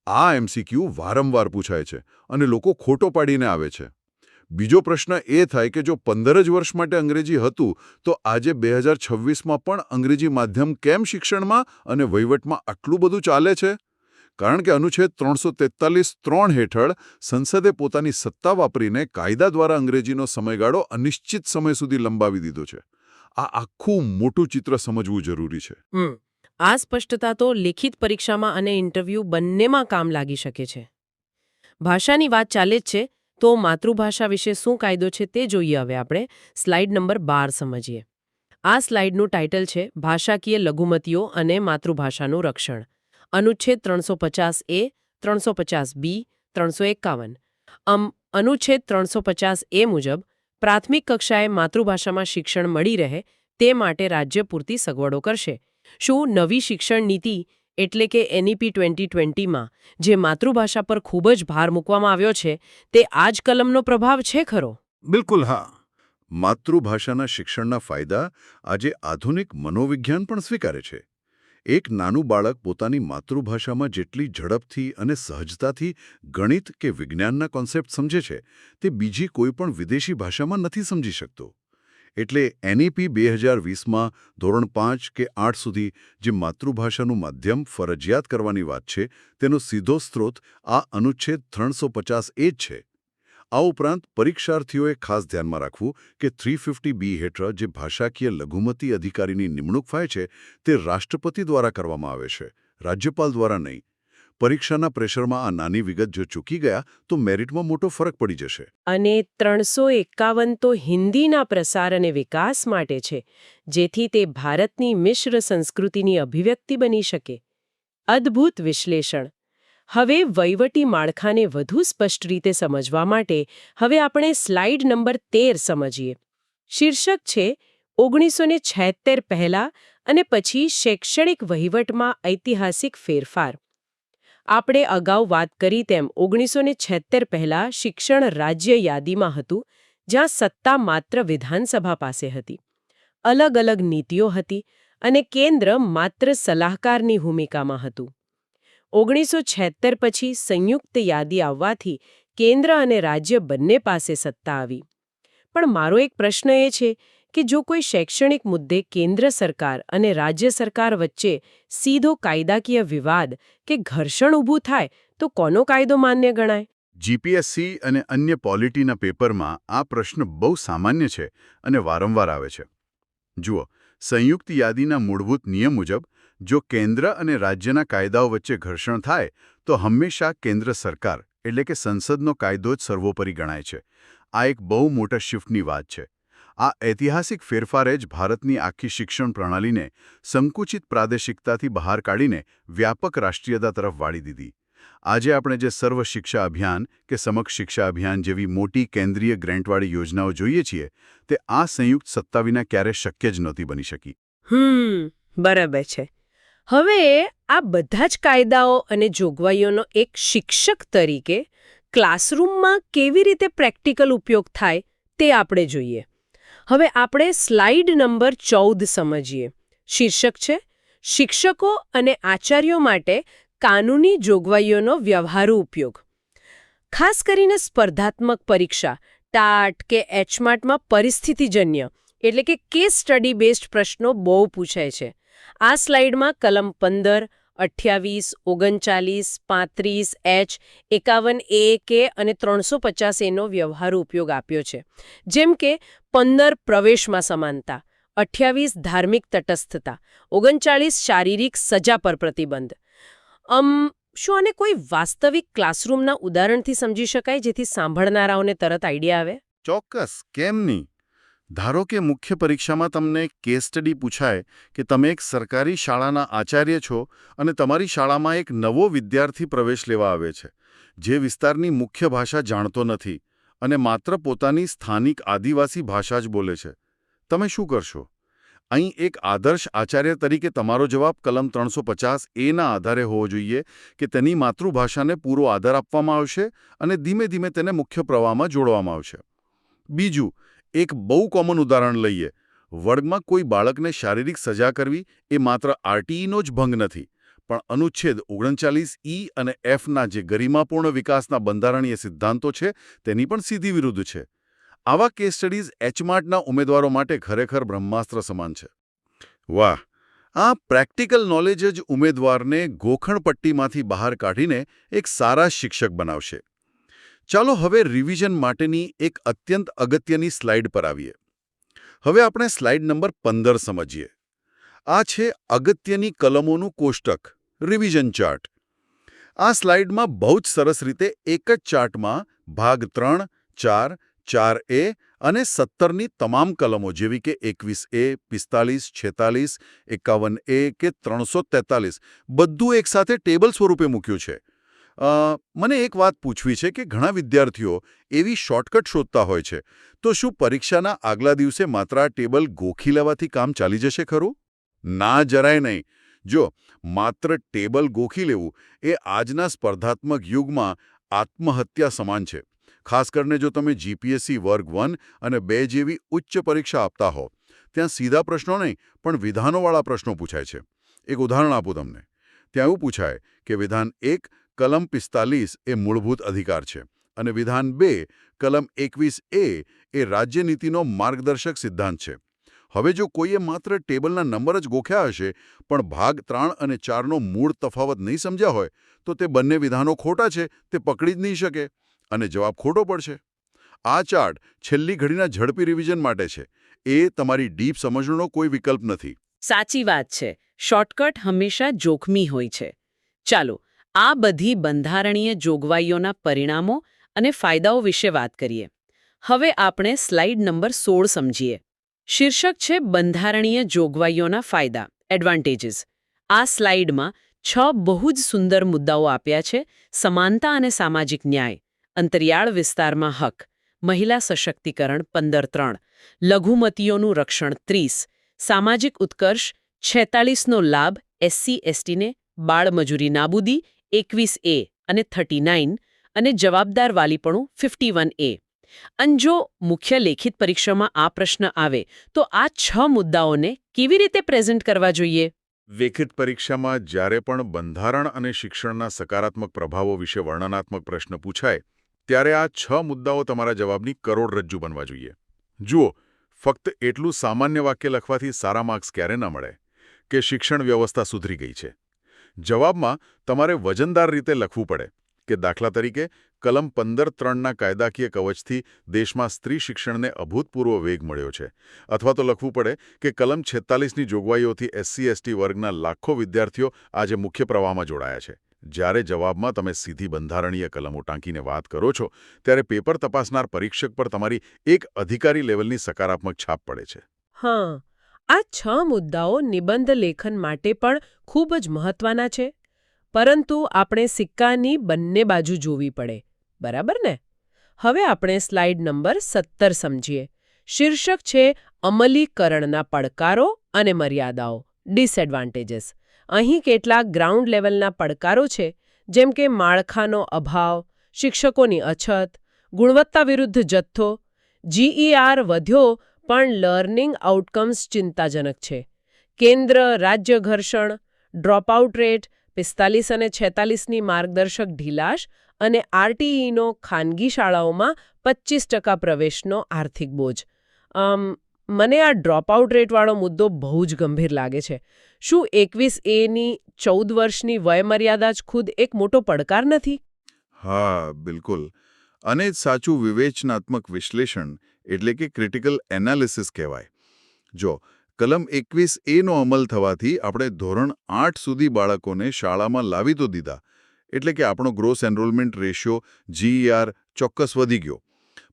B: આ MCQ વારંવાર પૂછાય છે અને લોકો ખોટો પાડીને આવે છે. બીજો પ્રશ્ન એ થાય કે જો 15 જ વર્ષ માટે અંગ્રેજી હતું તો આજે 2026માં પણ અંગ્રેજી માધ્યમ કેમ શિક્ષણમાં અને વહીવટમાં આટલું બધું ચાલે છે? કારણ કે અનુચ્છેદ 343(3) હેઠળ સંસદે પોતાની સત્તા વાપરીને કાયદા દ્વારા અંગ્રેજીનો સમયગાળો અનિશ્ચિત સમય સુધી લંબાવી દીધો છે. આ આખું મોટું ચિત્ર સમજવું જરૂરી છે.
A: આ સ્પષ્ટતા તો લેખિત પરીક્ષામાં અને ઇન્ટરવ્યૂ બંનેમાં કામ લાગી શકે છે. ભાષાની વાત ચાલે જ છે તો માતૃભાષા વિશે શું કાયદો છે તે જોઈએ. હવે આપણે સ્લાઇડ નંબર 12 સમજીએ. આ સ્લાઇડનું ટાઇટલ છે ભાષાકીય લઘુમતીઓ અને માતૃભાષાનું રક્ષણ. અનુચ્છેદ 350A, 350B, 351. અનુચ્છેદ 350A મુજબ પ્રાથમિક કક્ષાએ માતૃભાષામાં શિક્ષણ મળી રહે તે માટે રાજ્ય પૂરતી સગવડો કરશે. શું નવી શિક્ષણ નીતિ એટલે કે NEP 2020માં જે માતૃભાષા પર ખૂબ જ ભાર મૂકવામાં આવ્યો છે તે આ જ કલમનો પ્રભાવ છે ખરો?
B: બિલકુલ હા. માતૃભાષાના શિક્ષણના ફાયદા આજે આધુનિક મનોવિજ્ઞાન પણ સ્વીકારે છે. એક નાનું બાળક પોતાની માતૃભાષામાં જેટલી ઝડપથી અને સહજતાથી ગણિત કે વિજ્ઞાનના કોન્સેપ્ટ સમજે છે તે બીજી કોઈ પણ વિદેશી ભાષામાં નથી સમજી શકતો. એટલે NEP 2020માં ધોરણ 5 કે 8 સુધી જે માતૃભાષાનું માધ્યમ ફરજિયાત કરવાની વાત છે તેનો સીધો સ્ત્રોત આ અનુચ્છેદ 350A જ છે. આ ઉપરાંત પરીક્ષાર્થીઓએ ખાસ ધ્યાનમાં રાખવું કે 350B હેઠળ જે ભાષાકીય લઘુમતી અધિકારીની નિમણૂક થાય છે તે રાષ્ટ્રપતિ દ્વારા કરવામાં આવે છે, રાજ્યપાલ દ્વારા નહીં. પરીક્ષાના પ્રેશરમાં આ નાની વિગત જો ચૂકી ગયા તો મેરિટમાં મોટો ફરક પડી જશે.
A: અને 351 તો હિન્દીના પ્રસાર અને વિકાસ માટે છે, જેથી તે ભારતની મિશ્ર સંસ્કૃતિની અભિવ્યક્તિ બની શકે. અદ્ભુત વિશ્લેષણ. હવે વહીવટી માળખાને વધુ સ્પષ્ટ રીતે સમજવા માટે હવે આપણે સ્લાઇડ નંબર 13 સમજીએ. શીર્ષક છે 1976 પહેલા અને પછી શૈક્ષણિક વહીવટમાં ઐતિહાસિક ફેરફાર. આપણે અગાઉ વાત કરી તેમ 1976 પહેલા શિક્ષણ રાજ્ય યાદીમાં હતું, જ્યાં સત્તા માત્ર વિધાનસભા પાસે હતી. અલગ અલગ નીતિઓ હતી અને કેન્દ્ર માત્ર સલાહકારની ભૂમિકામાં હતું. 1976 પછી સંયુક્ત યાદી આવવાથી કેન્દ્ર અને રાજ્ય બંને પાસે સત્તા આવી. પણ મારો એક પ્રશ્ન એ છે કે જો કોઈ શૈક્ષણિક મુદ્દે કેન્દ્ર સરકાર અને રાજ્ય સરકાર વચ્ચે સીધો કાયદાકીય વિવાદ કે ઘર્ષણ ઊભું થાય તો કોનો કાયદો માન્ય ગણાય?
C: GPSC અને અન્ય પોલિટીના પેપરમાં આ પ્રશ્ન બહુ સામાન્ય છે અને વારંવાર આવે છે. જુઓ, સંયુક્ત યાદીના મૂળભૂત નિયમ મુજબ જો કેન્દ્ર અને રાજ્યના કાયદાઓ વચ્ચે ઘર્ષણ થાય તો હંમેશા કેન્દ્ર સરકાર એટલે કે સંસદનો કાયદો જ સર્વોપરી ગણાય છે. આ એક બહુ મોટા શિફ્ટની વાત છે. આ ઐતિહાસિક ફેરફારે જ ભારતની આખી શિક્ષણ પ્રણાલીને સંકુચિત પ્રાદેશિકતાથી બહાર કાઢીને વ્યાપક રાષ્ટ્રીયતા તરફ વાળી દીધી. આજે આપણે જે સર્વ શિક્ષા અભિયાન કે સમગ્ર શિક્ષા અભિયાન જેવી મોટી કેન્દ્રીય ગ્રેન્ટવાળી યોજનાઓ જોઈએ છીએ તે આ સંયુક્ત સત્તા વિના ક્યારેય શક્ય જ નહોતી બની શકી.
A: બરાબર છે. હવે આ બધા જ કાયદાઓ અને જોગવાઈઓનો એક શિક્ષક તરીકે ક્લાસરૂમમાં કેવી રીતે પ્રેક્ટિકલ ઉપયોગ થાય તે આપણે જોઈએ. હવે આપણે સ્લાઇડ નંબર 14 સમજીએ. શીર્ષક છે શિક્ષકો અને આચાર્યો માટે કાનૂની જોગવાઈઓનો વ્યવહારુ ઉપયોગ. ખાસ કરીને સ્પર્ધાત્મક પરીક્ષા ટાટ કે HMATમાં પરિસ્થિતિજન્ય એટલે કે કેસ સ્ટડી બેઝડ પ્રશ્નો બહુ પૂછાય છે. આ સ્લાઇડમાં કલમ 15, 28, 39, 35H, 51A કે અને 350A નો વ્યવહારુ ઉપયોગ આપ્યો છે. જેમ કે 15 પ્રવેશમાં સમાનતા, 28 ધાર્મિક તટસ્થતા, 39 શારીરિક સજા પર પ્રતિબંધ. શું આને કોઈ વાસ્તવિક ક્લાસરૂમના ઉદાહરણથી સમજી શકાય જેથી સાંભળનારાઓને તરત આઈડિયા આવે?
C: ચોક્કસ, કેમ નહીં? ધારો કે મુખ્ય પરીક્ષામાં તમને કેસ સ્ટડી પૂછાય કે તમે એક સરકારી શાળાના આચાર્ય છો અને તમારી શાળામાં એક નવો વિદ્યાર્થી પ્રવેશ લેવા આવે છે, જે વિસ્તારની મુખ્ય ભાષા જાણતો નથી અને માત્ર પોતાની સ્થાનિક આદિવાસી ભાષા જ બોલે છે. તમે શું કરશો? અહીં એક આદર્શ આચાર્ય તરીકે તમારો જવાબ કલમ 350A ના આધારે હોવો જોઈએ કે તેની માતૃભાષાને પૂરો આદર આપવામાં આવશે અને ધીમે ધીમે તેને મુખ્ય પ્રવાહમાં જોડવામાં આવશે. બીજું, એક બહુ કોમન ઉદાહરણ લઈએ. વર્ગમાં કોઈ બાળકને શારીરિક સજા કરવી એ માત્ર RTEનો જ ભંગ નથી, પણ અનુચ્છેદ 39E અને Fના જે ગરિમાપૂર્ણ વિકાસના બંધારણીય સિદ્ધાંતો છે તેની પણ સીધી વિરુદ્ધ છે.
B: આવા કેસ સ્ટડીઝ એચમાર્ટના ઉમેદવારો માટે ખરેખર બ્રહ્માસ્ત્ર સમાન છે. વાહ! આ પ્રેક્ટિકલ નોલેજ જ ઉમેદવારને ગોખણપટ્ટીમાંથી બહાર કાઢીને એક સારા શિક્ષક બનાવશે. ચાલો હવે રિવિઝન માટેની એક અત્યંત અગત્યની સ્લાઇડ પર આવીએ. હવે આપણે સ્લાઇડ નંબર 15 સમજીએ. આ છે અગત્યની કલમોનું કોષ્ટક, રિવિઝન ચાર્ટ. આ સ્લાઇડમાં બહુ જ સરસ રીતે એક જ ચાર્ટમાં ભાગ 3, 4, 4A અને 17ની તમામ કલમો જેવી કે 21A, 45, 46, 51A કે 343 બધું એકસાથે ટેબલ સ્વરૂપે મૂક્યું છે. મને એક વાત પૂછવી છે કે ઘણા વિદ્યાર્થીઓ એવી શોર્ટકટ શોધતા હોય છે, તો શું પરીક્ષાના આગલા દિવસે માત્ર આ ટેબલ ગોખી લેવાથી કામ ચાલી જશે ખરું? ના, જરાય નહીં. જો માત્ર ટેબલ ગોખી લેવું એ આજના સ્પર્ધાત્મક યુગમાં આત્મહત્યા સમાન છે. ખાસ કરીને જો તમે જીપીએસસી વર્ગ 1 અને 2 જેવી ઉચ્ચ પરીક્ષા આપતા હો. ત્યાં સીધા પ્રશ્નો નહીં પણ વિધાનોવાળા પ્રશ્નો પૂછાય છે. એક ઉદાહરણ આપું તમને. ત્યાં એવું પૂછાય કે વિધાન 1 કલમ 45 એ મૂળભૂત અધિકાર છે અને વિધાન 2 કલમ 21A એ રાજ્યનીતિનો માર્ગદર્શક સિદ્ધાંત છે. હવે જો કોઈએ માત્ર ટેબલના નંબર જ ગોખ્યા હશે પણ ભાગ 3 અને 4નો મૂળ તફાવત નહીં સમજ્યા હોય તો તે બંને વિધાનો ખોટા છે તે પકડી જ નહીં શકે અને જવાબ ખોટો પડશે. આ ચાર્ટ છેલ્લી ઘડીના ઝડપી રિવિઝન માટે છે. એ તમારી ડીપ સમજણનો કોઈ વિકલ્પ નથી.
A: સાચી વાત છે. શોર્ટકટ હંમેશા જોખમી હોય છે. ચાલો આ બધી બંધારણીય જોગવાઈઓના પરિણામો અને ફાયદાઓ વિશે વાત કરીએ. હવે આપણે સ્લાઇડ નંબર 16 સમજીએ. શીર્ષક છે બંધારણીય જોગવાઈઓના ફાયદા, એડવાન્ટેજીસ. આ સ્લાઇડમાં 6 બહુ જ સુંદર મુદ્દાઓ આપ્યા છે. સમાનતા અને સામાજિક ન્યાય, અંતરિયાળ વિસ્તારમાં હક, મહિલા સશક્તિકરણ 15.3, લઘુમતીઓનું રક્ષણ 30, સામાજિક ઉત્કર્ષ 46નો લાભ SC/STને, બાળમજૂરી નાબૂદી 21A અને 39 અને જવાબદાર વાલીપણું 51A. અને જો મુખ્ય લેખિત પરીક્ષામાં આ પ્રશ્ન આવે તો આ 6 મુદ્દાઓને કેવી રીતે પ્રેઝન્ટ કરવા જોઈએ?
B: લેખિત પરીક્ષામાં જ્યારે પણ બંધારણ અને શિક્ષણના સકારાત્મક પ્રભાવો વિશે વર્ણનાત્મક પ્રશ્ન પૂછાય ત્યારે આ 6 મુદ્દાઓ તમારા જવાબની કરોડરજ્જુ બનવા જોઈએ. જુઓ, ફક્ત એટલું સામાન્ય વાક્ય લખવાથી સારા માર્ક્સ ક્યારે ન મળે કે શિક્ષણ વ્યવસ્થા સુધરી ગઈ છે. જવાબમાં તમારે વજનદાર રીતે લખવું પડે કે દાખલા તરીકે કલમ 15.3ના કાયદાકીય કવચથી દેશમાં સ્ત્રી શિક્ષણને અભૂતપૂર્વ વેગ મળ્યો છે. અથવા તો લખવું પડે કે કલમ 46ની જોગવાઈઓથી SC/ST વર્ગના લાખો વિદ્યાર્થીઓ આજે મુખ્ય પ્રવાહમાં જોડાયા છે. જ્યારે જવાબમાં તમે સીધી બંધારણીય કલમો ટાંકીને વાત કરો છો ત્યારે પેપર તપાસનાર પરીક્ષક પર તમારી એક અધિકારી લેવલની સકારાત્મક છાપ પડે છે.
A: હા, આ 6 મુદ્દાઓ નિબંધ લેખન માટે પણ ખૂબ જ મહત્વના છે. પરંતુ આપણે સિક્કાની બંને બાજુ જોવી પડે, બરાબર ને? હવે આપણે સ્લાઇડ નંબર 17 સમજીએ. શીર્ષક છે અમલીકરણના પડકારો અને મર્યાદાઓ, ડિસએડવાન્ટેજીસ. અહીં કેટલાક ગ્રાઉન્ડ લેવલના પડકારો છે, જેમ કે માળખાનો અભાવ, શિક્ષકોની અછત, ગુણવત્તા વિરુદ્ધ જથ્થો. GER વધ્યો પણ લર્નિંગ આઉટકમ્સ ચિંતાજનક છે. કેન્દ્ર રાજ્ય ઘર્ષણ, ડ્રોપઆઉટ રેટ 45 અને 46ની માર્ગદર્શક ઢીલાશ અને RTEનો ખાનગી શાળાઓમાં 25% પ્રવેશનો આર્થિક બોજ. મને આ ડ્રોપઆઉટ રેટવાળો મુદ્દો બહુ જ ગંભીર લાગે છે. શું 21Aની 14 વર્ષની વયમર્યાદા જ ખુદ એક મોટો પડકાર નથી?
B: હા, બિલકુલ. અને સાચું વિવેચનાત્મક વિશ્લેષણ એટલે કે ક્રિટિકલ એનાલિસિસ કહેવાય. જો કલમ 21Aનો અમલ થવાથી આપણે ધોરણ 8 સુધી બાળકોને શાળામાં લાવી તો દીધા, એટલે કે આપણો ગ્રોસ એનરોલમેન્ટ રેશિયો GER ચોક્કસ વધી ગયો.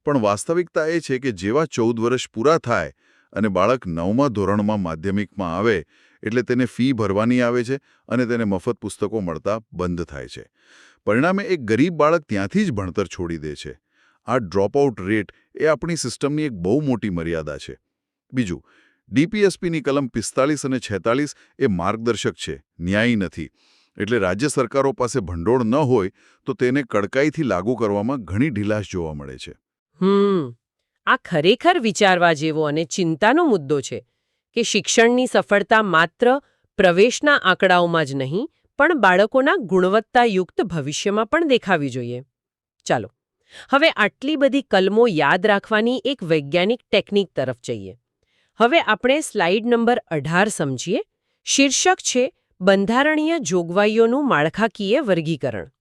B: પણ વાસ્તવિકતા એ છે કે જેવા 14 વર્ષ પૂરા થાય અને બાળક 9મા ધોરણમાં માધ્યમિકમાં આવે એટલે તેને ફી ભરવાની આવે છે અને તેને મફત પુસ્તકો મળતા બંધ થાય છે. પરિણામે એક ગરીબ બાળક ત્યાંથી જ ભણતર છોડી દે છે. આ ડ્રોપઆઉટ રેટ એ આપણી સિસ્ટમની એક બહુ મોટી મર્યાદા છે. બીજું, DPSPની કલમ 45 અને 46 એ માર્ગદર્શક છે, ન્યાયી નથી. એટલે રાજ્ય સરકારો પાસે ભંડોળ ન હોય તો તેને કડકાઈથી લાગુ કરવામાં ઘણી ઢીલાશ જોવા મળે છે.
A: આ ખરેખર વિચારવા જેવો અને ચિંતાનો મુદ્દો છે કે શિક્ષણની સફળતા માત્ર પ્રવેશના આંકડાઓમાં જ નહીં પણ બાળકોના ગુણવત્તાયુક્ત ભવિષ્યમાં પણ દેખાવી જોઈએ. ચાલો હવે આટલી બધી કલમો યાદ રાખવાની એક વૈજ્ઞાનિક ટેકનિક તરફ જઈએ. હવે આપણે સ્લાઇડ નંબર 18 સમજીએ. શીર્ષક છે બંધારણીય જોગવાઈઓનું માળખાકીય વર્ગીકરણ.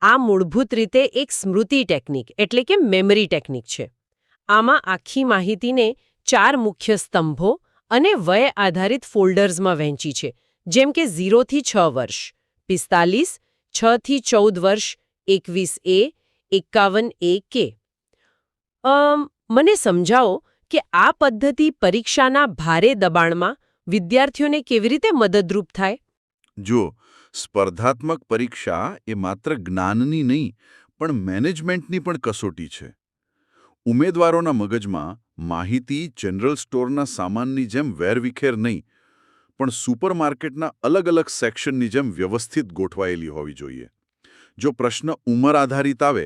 A: આ મૂળભૂત રીતે એક સ્મૃતિ ટેકનિક એટલે કે મેમરી ટેકનિક છે. આમાં આખી માહિતીને 4 મુખ્ય સ્તંભો અને વય આધારિત ફોલ્ડર્સમાં વહેંચી છે, જેમ કે 0 થી 6 વર્ષ, 45, 6 થી 14 વર્ષ, 21A, 51A કે. મને સમજાવો કે આ પદ્ધતિ પરીક્ષાના ભારે દબાણમાં વિદ્યાર્થીઓને કેવી રીતે મદદરૂપ થાય?
B: જો સ્પર્ધાત્મક પરીક્ષા એ માત્ર જ્ઞાનની નહીં પણ મેનેજમેન્ટની પણ કસોટી છે. ઉમેદવારોના મગજમાં માહિતી જનરલ સ્ટોરના સામાનની જેમ વેરવિખેર નહીં પણ સુપરમાર્કેટના અલગ અલગ સેક્શનની જેમ વ્યવસ્થિત ગોઠવાયેલી હોવી જોઈએ. જો પ્રશ્ન ઉંમર આધારિત આવે,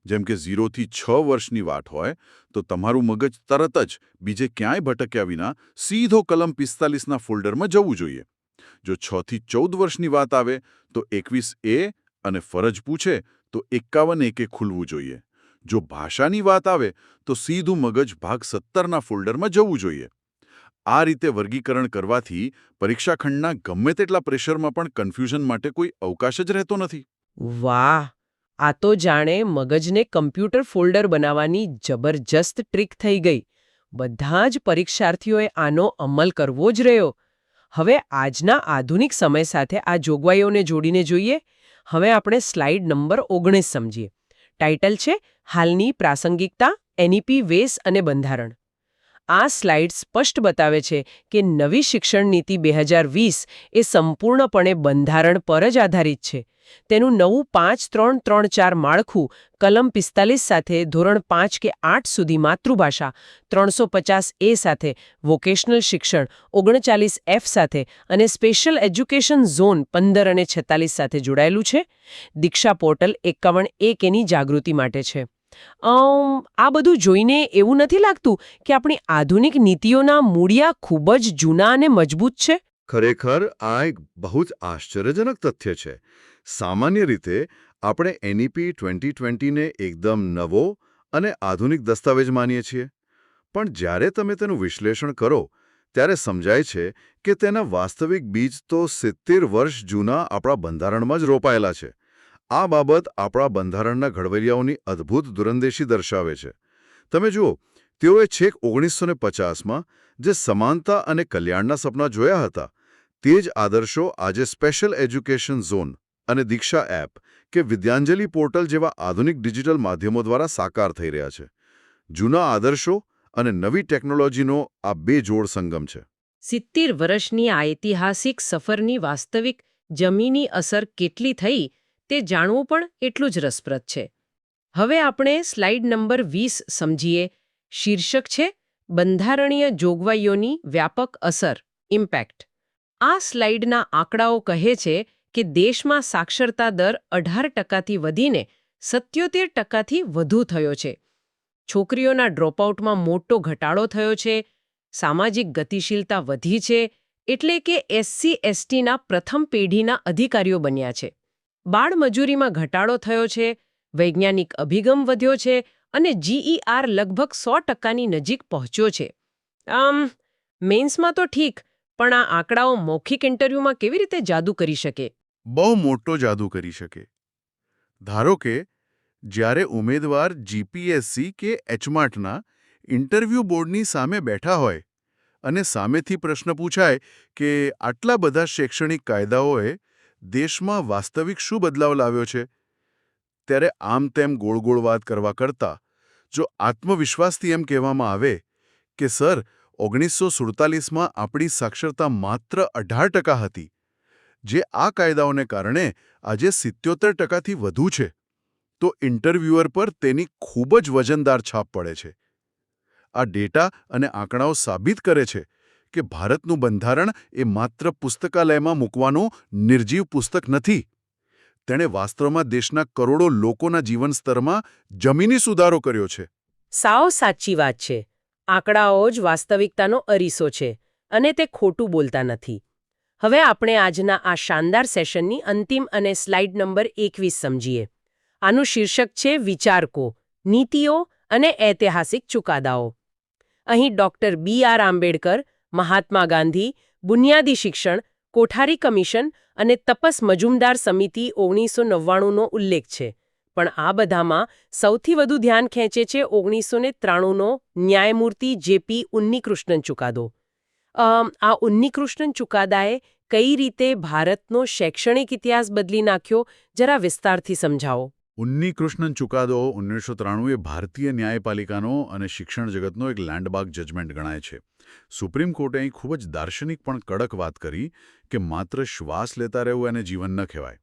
B: જેમ કે 0 થી 6 વર્ષની વાત હોય, તો તમારું મગજ તરત જ બીજે ક્યાંય ભટક્યા વિના સીધો કલમ 45ના ફોલ્ડરમાં જવું જોઈએ. જો 6 થી 14 વર્ષની વાત આવે, તો 21A અને ફરજ પૂછે તો 51A કે ખુલવું જોઈએ. જો ભાષાની વાત આવે, તો સીધું મગજ ભાગ 17ના ફોલ્ડરમાં જવું જોઈએ. આ રીતે વર્ગીકરણ કરવાથી પરીક્ષાખંડના ગમે તેટલા પ્રેશરમાં પણ કન્ફ્યુઝન માટે કોઈ અવકાશ જ રહેતો નથી.
A: વાહ! આ તો જાણે મગજને કમ્પ્યુટર ફોલ્ડર બનાવવાની જબરજસ્ત ટ્રીક થઈ ગઈ. બધા જ પરીક્ષાર્થીઓએ આનો અમલ કરવો જ રહ્યો. હવે આજના આધુનિક સમય સાથે આ જોગવાઈઓને જોડીને જોઈએ. હવે આપણે સ્લાઇડ નંબર 19 સમજીએ. ટાઇટલ છે હાલની પ્રાસંગિકતા, એનઈપી, વેસ અને બંધારણ. આ સ્લાઇડ સ્પષ્ટ બતાવે છે કે નવી શિક્ષણ નીતિ 2020 એ સંપૂર્ણપણે બંધારણ પર જ આધારિત છે. તેનું નવું 5-3-3-4 માળખું કલમ 45 સાથે ધોરણ 5 કે 8 સુધી માતૃભાષા, 350A સાથે વોકેશનલ શિક્ષણ, 39F સાથે અને સ્પેશિયલ એજ્યુકેશન ઝોન 15 અને 46 સાથે જોડાયેલું છે. દીક્ષા પોર્ટલ 51A કેની જાગૃતિ માટે છે. આ બધું જોઈને એવું નથી લાગતું કે આપણી આધુનિક નીતિઓના મૂળિયા ખૂબ જ જૂના અને મજબૂત છે?
C: ખરેખર આ એક બહુ જ આશ્ચર્યજનક તથ્ય છે. સામાન્ય રીતે આપણે એનઈપી 2020ને એકદમ નવો અને આધુનિક દસ્તાવેજ માનીએ છીએ. પણ જ્યારે તમે તેનું વિશ્લેષણ કરો, ત્યારે સમજાય છે કે તેના વાસ્તવિક બીજ તો 70 વર્ષ જૂના આપણા બંધારણમાં જ રોપાયેલા છે. આ બાબત આપણા બંધારણના ઘડવૈયાઓની અદ્ભુત દૂરંદેશી દર્શાવે છે. તમે જુઓ, તેઓએ છેક 1950માં જે સમાનતા અને કલ્યાણના સપના જોયા હતા, તે જ આદર્શો આજે સ્પેશિયલ એજ્યુકેશન ઝોન અને દીક્ષા એપ કે વિદ્યાંજલિ પોર્ટલ જેવા આધુનિક ડિજિટલ માધ્યમો દ્વારા સાકાર થઈ રહ્યા છે. જૂના આદર્શો અને નવી ટેકનોલોજીનો આ બે જોડ સંગમ છે.
A: 70 વર્ષની આ ઐતિહાસિક સફરની વાસ્તવિક જમીની અસર કેટલી થઈ તે જાણવું પણ એટલું જ રસપ્રદ છે. હવે આપણે સ્લાઇડ નંબર 20 સમજીએ. શીર્ષક છે બંધારણીય જોગવાઈઓની વ્યાપક અસર, ઇમ્પેક્ટ. આ સ્લાઇડના આંકડાઓ કહે છે કે દેશમાં સાક્ષરતા દર 18%થી વધીને 77%થી વધુ થયો છે. છોકરીઓના ડ્રોપઆઉટમાં મોટો ઘટાડો થયો છે. સામાજિક ગતિશીલતા વધી છે, એટલે કે SC/STના પ્રથમ પેઢીના અધિકારીઓ બન્યા છે. બાળમજૂરીમાં ઘટાડો થયો છે, વૈજ્ઞાનિક અભિગમ વધ્યો છે અને GER લગભગ 100%ની નજીક પહોંચ્યો છે. મેન્સમાં તો ઠીક, પણ આ આંકડાઓ મૌખિક ઇન્ટરવ્યૂમાં કેવી રીતે જાદુ કરી શકે?
C: બહુ મોટો જાદુ કરી શકે. ધારો કે જ્યારે ઉમેદવાર GPSC કે HMATના ઇન્ટરવ્યૂ બોર્ડની સામે બેઠા હોય અને સામેથી પ્રશ્ન પૂછાય કે આટલા બધા શૈક્ષણિક કાયદાઓએ દેશમાં વાસ્તવિક શું બદલાવ લાવ્યો છે, ત્યારે આમ તેમ ગોળ ગોળ વાત કરવા કરતાં જો આત્મવિશ્વાસથી એમ કહેવામાં આવે કે સર, 1947માં આપણી સાક્ષરતા માત્ર 18% હતી, જે આ કાયદાઓને કારણે આજે 77%થી વધુ છે, તો ઇન્ટરવ્યુઅર પર તેની ખૂબ જ વજનદાર છાપ પડે છે. આ ડેટા અને આંકડાઓ સાબિત કરે છે કે ભારતનું બંધારણ એ માત્ર પુસ્તકાલયમાં મૂકવાનું નિર્જીવ પુસ્તક નથી. તેણે વાસ્તવમાં દેશના કરોડો લોકોના જીવન સ્તરમાં જમીની સુધારો કર્યો છે.
A: સાવ સાચી વાત છે. આંકડાઓ જ વાસ્તવિકતાનો અરીસો છે અને તે ખોટું બોલતા નથી. હવે આપણે આજના આ શાનદાર સેશનની અંતિમ અને સ્લાઇડ નંબર 21 સમજીએ. આનું શીર્ષક છે વિચારકો, નીતિઓ અને ઐતિહાસિક ચુકાદાઓ. અહીં ડૉક્ટર B.R. આંબેડકર, મહાત્મા ગાંધી, બુનિયાદી શિક્ષણ, કોઠારી કમિશન અને તપસ મજુમદાર સમિતિ 1999નો ઉલ્લેખ છે. પણ આ બધામાં સૌથી વધુ ધ્યાન ખેંચે છે 1993નો ન્યાયમૂર્તિ J.P. ઉન્નીકૃષ્ણન ચુકાદો. આ ઉન્નીકૃષ્ણન ચુકાદાએ કઈ રીતે ભારતનો શૈક્ષણિક ઇતિહાસ બદલી નાખ્યો, જરા વિસ્તારથી સમજાવો.
C: ઉન્નીકૃષ્ણન ચુકાદો 1993 એ ભારતીય ન્યાયપાલિકાનો અને શિક્ષણ જગતનો એક લેન્ડમાર્ક જજમેન્ટ ગણાય છે. સુપ્રીમ કોર્ટે અહીં ખૂબ જ દાર્શનિક પણ કડક વાત કરી કે માત્ર શ્વાસ લેતા રહેવું એને જીવન ન કહેવાય.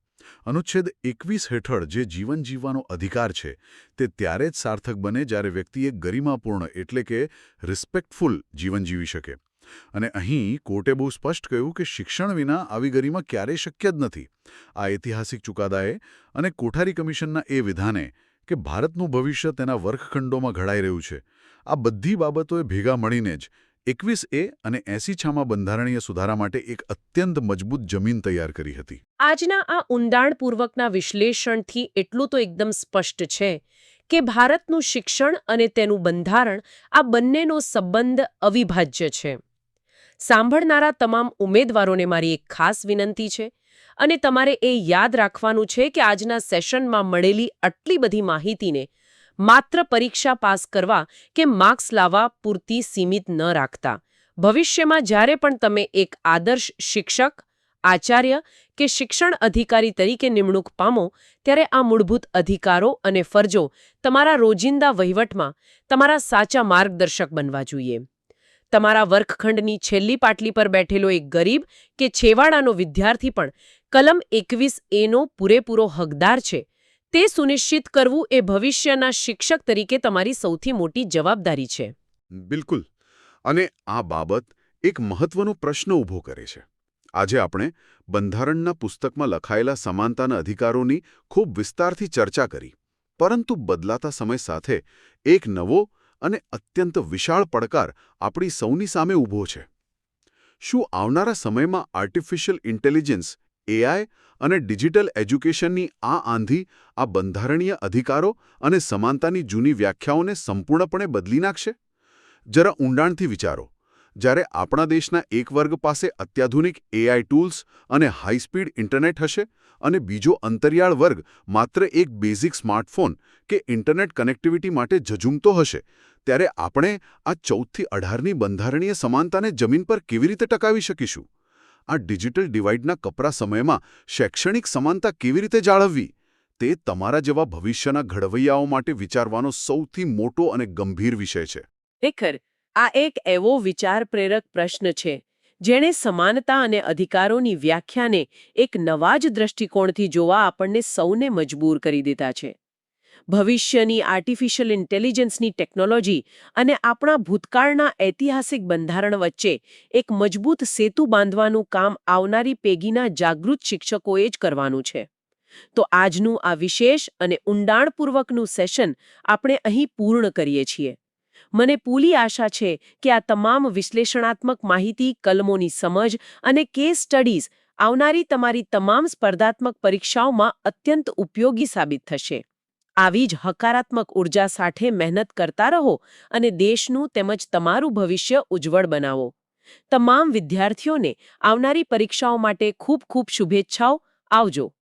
C: અનુચ્છેદ 21 હેઠળ જે જીવન જીવવાનો અધિકાર છે તે ત્યારે જ સાર્થક બને જ્યારે વ્યક્તિ એક ગરિમાપૂર્ણ એટલે કે રિસ્પેક્ટફુલ જીવન જીવી શકે. અને અહીં કોર્ટે બહુ સ્પષ્ટ કહ્યું કે શિક્ષણ વિના આવી ગરિમા ક્યારેય શક્ય જ નથી. આ ઐતિહાસિક ચુકાદાએ અને કોઠારી કમિશનના એ વિધાને કે ભારતનું ભવિષ્ય તેના વર્ગખંડોમાં ઘડાઈ રહ્યું છે, આ બધી બાબતોએ ભેગા મળીને જ 21A અને 86માં બંધારણીય સુધારા માટે એક અત્યંત મજબૂત જમીન તૈયાર કરી હતી.
A: આજના આ ઊંડાણપૂર્વકના વિશ્લેષણથી એટલું તો એકદમ સ્પષ્ટ છે કે ભારતનું શિક્ષણ અને તેનું બંધારણ આ બંનેનો સંબંધ અવિભાજ્ય છે. સાંભળનારા તમામ ઉમેદવારોને મારી એક ખાસ વિનંતી છે અને તમારે એ યાદ રાખવાનું છે કે આજના સેશનમાં મળેલી આટલી બધી માહિતીને માત્ર પરીક્ષા પાસ કરવા કે માર્ક્સ લાવવા પૂરતી સીમિત ન રાખતા. ભવિષ્યમાં જ્યારે પણ તમે એક આદર્શ શિક્ષક, આચાર્ય કે શિક્ષણ અધિકારી તરીકે નિમણૂક પામો ત્યારે આ મૂળભૂત અધિકારો અને ફરજો તમારા રોજિંદા વહીવટમાં તમારા સાચા માર્ગદર્શક બનવા જોઈએ. તમારા વર્ગખંડની છેલ્લી પાટલી પર બેઠેલો એક ગરીબ કે છેવાડાનો વિદ્યાર્થી પણ કલમ 21A નો પૂરેપૂરો હકદાર છે તે સુનિશ્ચિત કરવું એ ભવિષ્યના શિક્ષક તરીકે તમારી સૌથી મોટી જવાબદારી છે.
C: બિલકુલ. અને આ બાબત એક મહત્વનો પ્રશ્ન ઊભો કરે છે. આજે આપણે બંધારણના પુસ્તકમાં લખાયેલા સમાનતાના અધિકારોની ખૂબ વિસ્તારથી ચર્ચા કરી, પરંતુ બદલાતા સમય સાથે એક નવો અને અત્યંત વિશાળ પડકાર આપણી સૌની સામે ઊભો છે. શું આવનારા સમયમાં આર્ટિફિશિયલ ઇન્ટેલિજન્સ, AI અને ડિજિટલ એજ્યુકેશનની આ આંધી આ બંધારણીય અધિકારો અને સમાનતાની જૂની વ્યાખ્યાઓને સંપૂર્ણપણે બદલી નાખશે? જરા ઊંડાણથી વિચારો. જ્યારે આપણા દેશના એક વર્ગ પાસે અત્યાધુનિક AI ટૂલ્સ અને હાઈ સ્પીડ ઇન્ટરનેટ હશે અને બીજો અંતરિયાળ વર્ગ માત્ર એક બેઝિક સ્માર્ટફોન કે ઇન્ટરનેટ કનેક્ટિવિટી માટે ઝઝૂમતો હશે, ત્યારે આપણે આ 14થી 18ની બંધારણીય સમાનતાને જમીન પર કેવી રીતે ટકાવી શકીશું? આ ડિજિટલ ડિવાઇડના કપરા સમયમાં શૈક્ષણિક સમાનતા કેવી રીતે જાળવવી? તે તમારા જેવા ભવિષ્યના ઘડવૈયાઓ માટે વિચારવાનો સૌથી મોટો અને ગંભીર વિષય છે.
A: ખરેખર આ એક એવો વિચાર પ્રેરક પ્રશ્ન છે જેણે સમાનતા અને અધિકારોની વ્યાખ્યાને એક નવા જ દ્રષ્ટિકોણથી જોવા આપણને સૌને મજબૂર કરી દીધા છે. ભવિષ્યની આર્ટિફિશિયલ ઇન્ટેલિજન્સની ટેકનોલોજી અને આપણા ભૂતકાળના ઐતિહાસિક બંધારણ વચ્ચે એક મજબૂત સેતુ બાંધવાનું કામ આવનારી પેઢીના જાગૃત શિક્ષકોએ જ કરવાનું છે. તો આજનું આ વિશેષ અને ઊંડાણપૂર્વકનું સેશન આપણે અહીં પૂર્ણ કરીએ છીએ. મને પૂરી આશા છે કે આ તમામ વિશ્લેષણાત્મક માહિતી, કલમોની સમજ અને કેસ સ્ટડીઝ આવનારી તમારી તમામ સ્પર્ધાત્મક પરીક્ષાઓમાં અત્યંત ઉપયોગી સાબિત થશે. આવી જ હકારાત્મક ઉર્જા સાથે મહેનત કરતા રહો અને દેશનું તેમજ તમારું ભવિષ્ય ઉજ્જવળ બનાવો. તમામ વિદ્યાર્થીઓને આવનારી પરીક્ષાઓ માટે ખૂબ ખૂબ શુભેચ્છાઓ. આવજો.